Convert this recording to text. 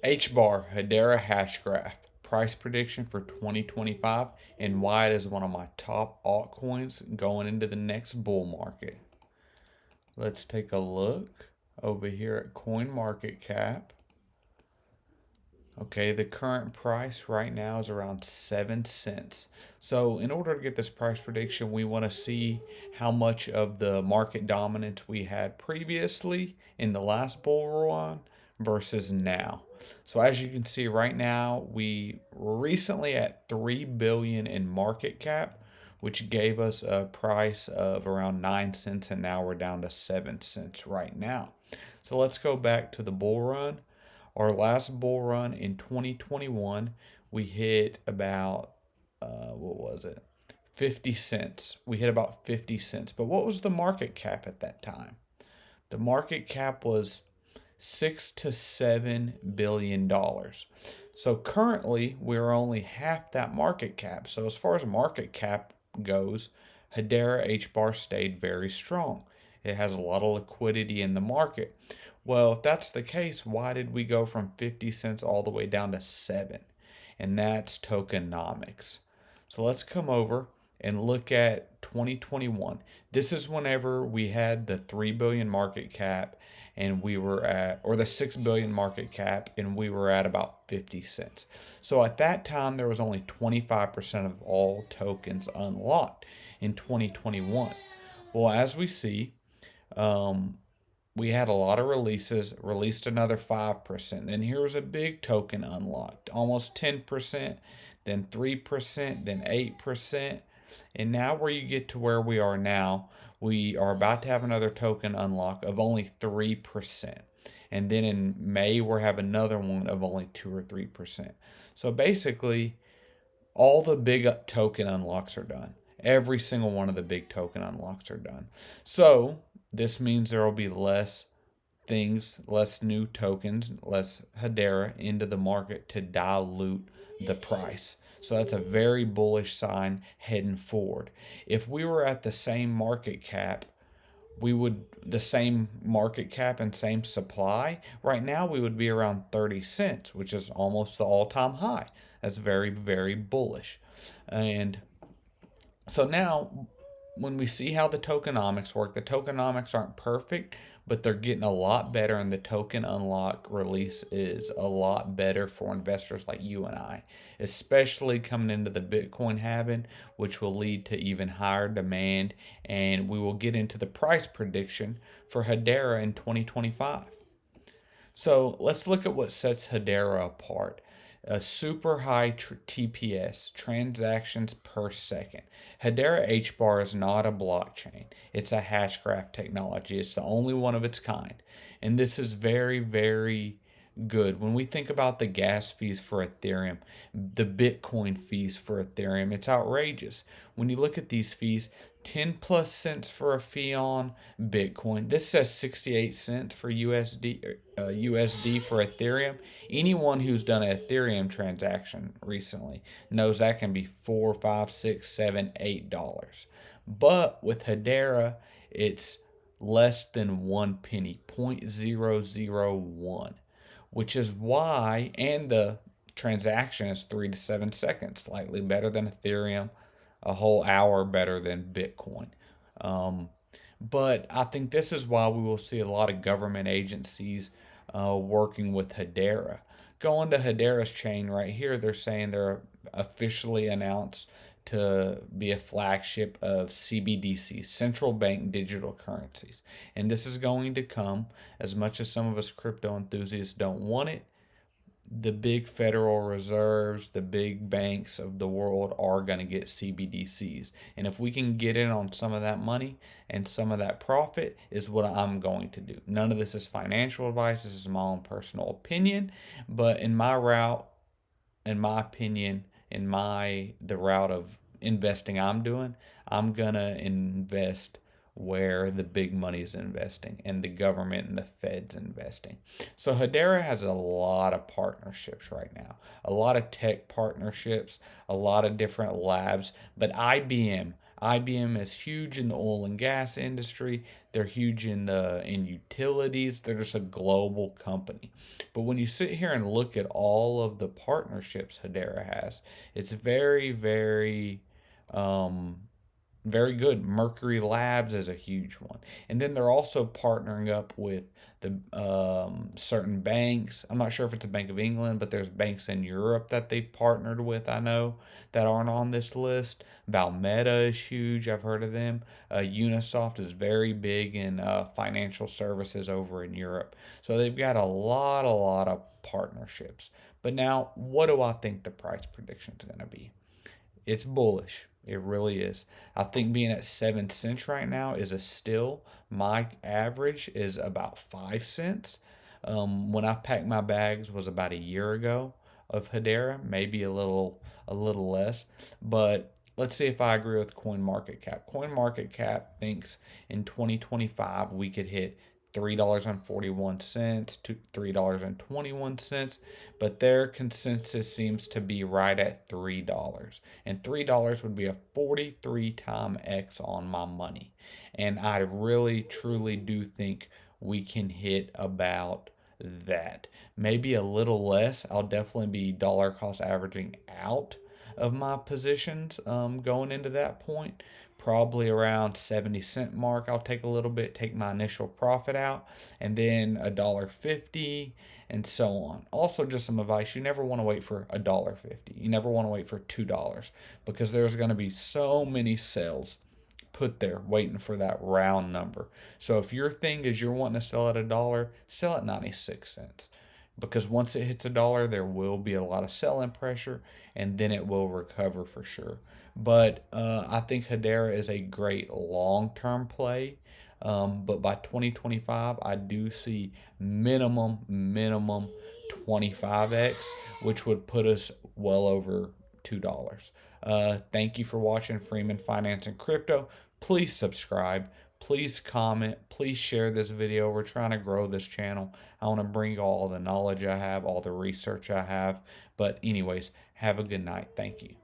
HBAR Hedera Hashgraph price prediction for 2025 and why it is one of my top altcoins going into the next bull market. Let's take a look over here at CoinMarketCap. Okay, the current price right now is around 7 cents. So, in order to get this price prediction, we want to see how much of the market dominance we had previously in the last bull run versus now. So, as you can see right now, we were recently at 3 billion in market cap, which gave us a price of around 9 cents, and now we're down to 7 cents right now. So, let's go back to the bull run. Our last bull run in 2021, we hit about, what was it? 50 cents. We hit about 50 cents. But what was the market cap at that time? The market cap was $6 to $7 billion. So currently, we're only half that market cap. So as far as market cap goes, Hedera HBAR stayed very strong. It has a lot of liquidity in the market. Well, if that's the case, why did we go from 50 cents all the way down to 7? And that's tokenomics. So let's come over and look at 2021. This is whenever we had the 3 billion market cap and we were at, or the 6 billion market cap, and we were at about 50 cents. So at that time, there was only 25% of all tokens unlocked in 2021. Well, as we see, we had a lot of releases, released another 5%. Then here was a big token unlocked, almost 10%, then 3%, then 8%. And now where you get to where we are now, we are about to have another token unlock of only 3%. And then in May, we'll have another one of only 2 or 3%. So basically, all the big token unlocks are done. Every single one of the big token unlocks are done. So this means there will be less things, less new tokens, less Hedera into the market to dilute the price. So that's a very bullish sign heading forward. If we were at the same market cap, the same market cap and same supply, right now we would be around 30 cents, which is almost the all-time high. That's very, very bullish. And so now when we see how the tokenomics work, the tokenomics aren't perfect, but they're getting a lot better, and the token unlock release is a lot better for investors like you and I, especially coming into the Bitcoin halving, which will lead to even higher demand. And we will get into the price prediction for Hedera in 2025. So let's look at what sets Hedera apart. A super high TPS, transactions per second. Hedera HBAR is not a blockchain. It's a hash graph technology. It's the only one of its kind. And this is very, very good. When we think about the gas fees for Ethereum, the Bitcoin fees for Ethereum, it's outrageous. When you look at these fees, 10 plus cents for a fee on Bitcoin. This says 68 cents for USD for Ethereum. Anyone who's done an Ethereum transaction recently knows that can be $4, $5, $6, $7, $8. But with Hedera, it's less than 1 penny, 0.001, which is why, and the transaction is 3 to 7 seconds, slightly better than Ethereum, a whole hour better than Bitcoin. But I think this is why we will see a lot of government agencies working with Hedera. Going to Hedera's chain right here, they're saying they're officially announced to be a flagship of CBDCs, central bank digital currencies. And this is going to come, as much as some of us crypto enthusiasts don't want it, the big Federal Reserves, the big banks of the world are going to get CBDCs. And if we can get in on some of that money and some of that profit, is what I'm going to do. None of this is financial advice. This is my own personal opinion. But in my route, in my opinion, the route of investing I'm doing, I'm going to invest where the big money is investing and the government and the Fed's investing. So Hedera has a lot of partnerships right now, a lot of tech partnerships, a lot of different labs. But IBM, IBM is huge in the oil and gas industry. They're huge in utilities. They're just a global company. But when you sit here and look at all of the partnerships Hedera has, it's um, very good. Mercury Labs is a huge one. And then they're also partnering up with the certain banks. I'm not sure if it's a Bank of England, but there's banks in Europe that they've partnered with, I know, that aren't on this list. Valmeda is huge. I've heard of them. Unisoft is very big in financial services over in Europe. So they've got a lot of partnerships. But now, what do I think the price prediction is going to be? It's bullish. It really is. I think being at 7 cents right now is a still. My average is about 5 cents. When I packed my bags was about a year ago of Hedera, maybe a little less. But let's see if I agree with CoinMarketCap. CoinMarketCap thinks in 2025 we could hit $3.41 to $3.21, but their consensus seems to be right at $3. And $3 would be a 43 time X on my money. And I really, truly do think we can hit about that. Maybe a little less. I'll definitely be dollar cost averaging out of my positions going into that point. Probably around 70 cent mark. I'll take a little bit, take my initial profit out, and then $1.50 and so on. Also, just some advice: you never want to wait for $1.50. You never want to wait for $2 because there's going to be so many sales put there waiting for that round number. So if your thing is you're wanting to sell at $1, sell at 96 cents. Because once it hits $1, there will be a lot of selling pressure, and then it will recover for sure. But I think Hedera is a great long-term play. But by 2025, I do see minimum 25x, which would put us well over $2. Thank you for watching Freeman Finance and Crypto. Please subscribe. Please comment. Please share this video. We're trying to grow this channel. I want to bring you all the knowledge I have, all the research I have. But anyways, have a good night. Thank you.